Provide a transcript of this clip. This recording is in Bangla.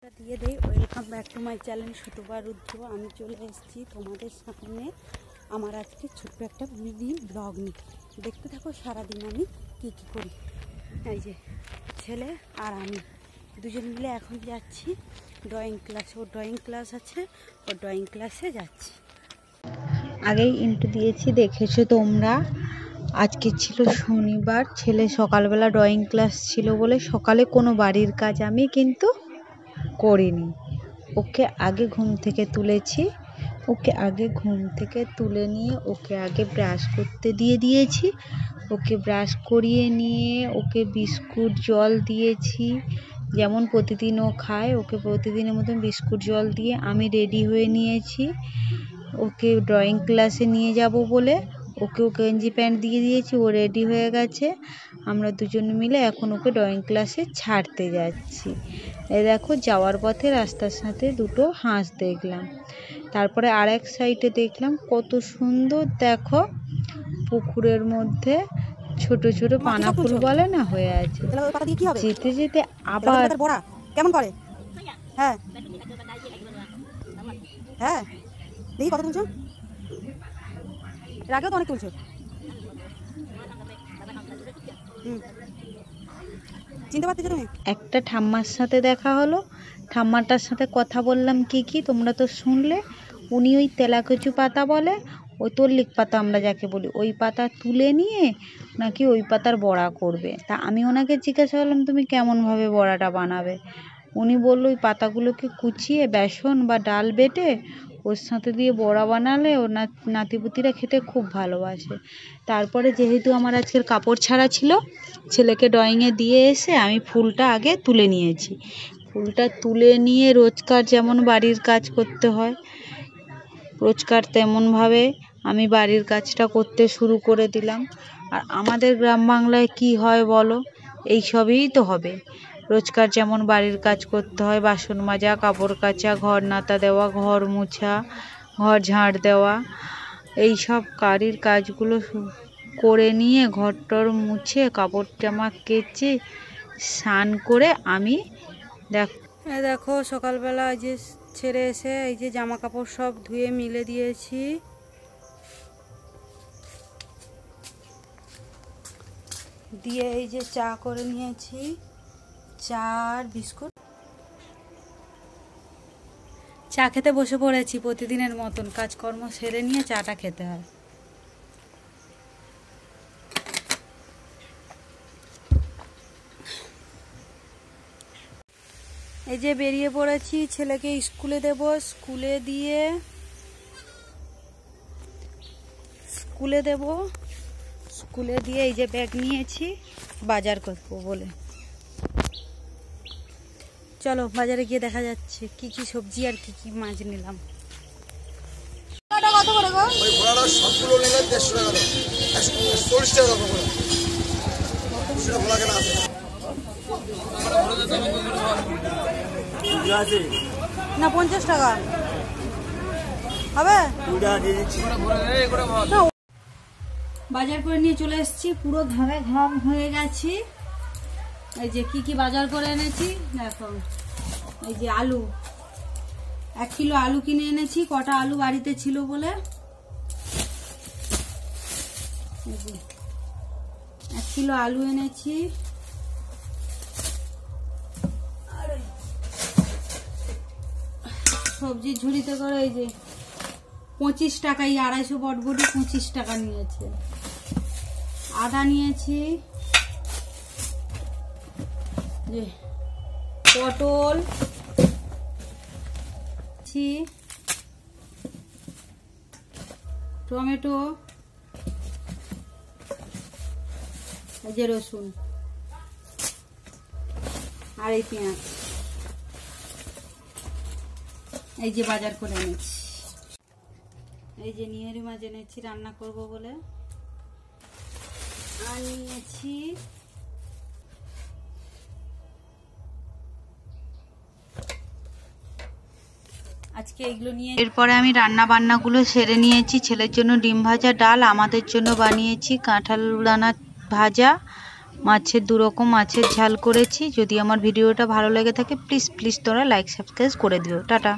দিয়ে দেই। Welcome back to my channel Sutapa Rudra. আমি চলে এসেছি তোমাদের সামনে আমার আজকে ছোট্ট একটা মিনি ব্লগ নিয়ে। দেখতে থাকো সারাদিন আমি কী কী করি। এই যে ছেলে আর আমি দুজন মিলে এখন যাচ্ছি ড্রয়িং ক্লাস। ওর ড্রয়িং ক্লাস আছে, ওর ড্রয়িং ক্লাসে যাচ্ছি। আগেই ইন্ট্রো দিয়েছি, দেখেছো তোমরা। আজকে ছিল শনিবার, ছেলে সকালবেলা ড্রয়িং ক্লাস ছিল বলে সকালে কোনো বাড়ির কাজ আমি কিন্তু করিনি। ওকে আগে ঘুম থেকে তুলেছি, ওকে আগে ঘুম থেকে তুলে নিয়ে ওকে আগে ব্রাশ করতে দিয়ে দিয়েছি। ওকে ব্রাশ করিয়ে নিয়ে ওকে বিস্কুট জল দিয়েছি, যেমন প্রতিদিন ও খায়। ওকে প্রতিদিনের মতন বিস্কুট জল দিয়ে আমি রেডি হয়ে নিয়েছি ওকে ড্রয়িং ক্লাসে নিয়ে যাব বলে। ওকেও গেঞ্জি প্যান্ট দিয়ে দিয়েছি, ও রেডি হয়ে গেছে। আমরা দুজন মিলে এখন ওকে ড্রয়িং ক্লাসে ছাড়তে যাচ্ছি। এই দেখো যাওয়ার পথে রাস্তার সাথে দুটো হাঁস দেখলাম। তারপরে আর এক সাইডে দেখলাম কত সুন্দর, দেখো পুকুরের মধ্যে ছোট ছোট পানা ফুল বলে না হয়ে আছে। যেতে যেতে আবার কেমন করে। হ্যাঁ হ্যাঁ দেখি কত তুলছো, এর আগেও তো অনেক তুলছো। চিনতে পারতেছো তুমি? একটা ঠাম্মার সাথে দেখা হলো, ঠাম্মাটার সাথে কথা বললাম কি কি তোমরা তো শুনলে। উনি ওই তেলাকুচু পাতা বলে, ওই তল্লিক পাতা আমরা যাকে বলি, ওই পাতা তুলে নিয়ে নাকি ওই পাতার বড়া করবে। তা আমি ওনাকে জিজ্ঞাসা করলাম তুমি কেমনভাবে বড়াটা বানাবে। উনি বললো ওই পাতাগুলোকে কুচিয়ে বেসন বা ডাল বেটে ওর সাথে দিয়ে বড়া বানালে ও নাতিপুতিরা খেতে খুব ভালোবাসে। তারপরে যেহেতু আমার আজকের কাপড় ছাড়া ছিল, ছেলেকে ড্রয়িংয়ে দিয়ে এসে আমি ফুলটা আগে তুলে নিয়েছি। ফুলটা তুলে নিয়ে রোজকার যেমন বাড়ির কাজ করতে হয়, রোজকার তেমনভাবে আমি বাড়ির কাজটা করতে শুরু করে দিলাম। আর আমাদের গ্রাম বাংলায় কি হয় বলো, এই সবই তো হবে। রোজকার যেমন বাড়ির কাজ করতে হয়, বাসন মাজা, কাপড় কাচা, ঘর নাতা দেওয়া, ঘর মোছা, ঘর ঝাড় দেওয়া, এই সব বাড়ির কাজগুলো করে নিয়ে ঘরটর মুছে কাপড় জামা কেচে স্নান করে আমি দেখো সকালবেলা এই যে ছেড়ে এসে এই যে জামা কাপড় সব ধুয়ে মিলে দিয়েছি। দিয়ে এই যে চা করে নিয়েছি, চা আর বিস্কুট। চা খেতে বসে পড়েছি, প্রতিদিনের মতন কাজকর্ম সেরে নিয়ে চাটা খেতে হয়। এই যে বেরিয়ে পড়েছি, ছেলেকে স্কুলে দেব। স্কুলে দিয়ে এই যে ব্যাগ নিয়েছি বাজার করবো বলে। চলো বাজারে গিয়ে দেখা যাচ্ছে কি কি সবজি আর কি কি মাছ নিলাম। কত করে গো? ওই ঘোড়াটা সবগুলো নিলে 150 টাকা দাও, 140 টাকা দাও করে। সেটা ভোলা কেন আছে না? 50 টাকা হবে। বাজার করে নিয়ে চলে এসেছি, পুরো ঘামে ঘাম হয়ে গেছি। এই যে কি কি বাজার করে এনেছি দেখো। এই যে আলু, 1 কিলো আলু কিনে এনেছি, কটা আলু বাড়িতে ছিল বলে। 1 কিলো আলু এনেছি। সবজির ঝুড়িতে করে এই যে 25 টাকা, এই 250 বটবটি 25 টাকা নিয়েছে। আদা নিয়েছি, যে পটল, টমেটো, এই যে রসুন আর এই পেঁয়াজ। এই যে বাজার করে এনেছি। এই যে নিহেরি মাছ এনেছি রান্না করব বলে। আর নিয়েছি আজকে এইগুলো নিয়ে। এরপরে আমি রান্না বান্নাগুলো সেরে নিয়েছি। ছেলের জন্য ডিম ভাজা, ডাল, আমাদের জন্য বানিয়েছি কাঁঠাল দানা ভাজা, মাছের দুরকম মাছের ঝাল করেছি। যদি আমার ভিডিওটা ভালো লেগে থাকে প্লিজ তোরা লাইক সাবস্ক্রাইব করে দিও। টাটা।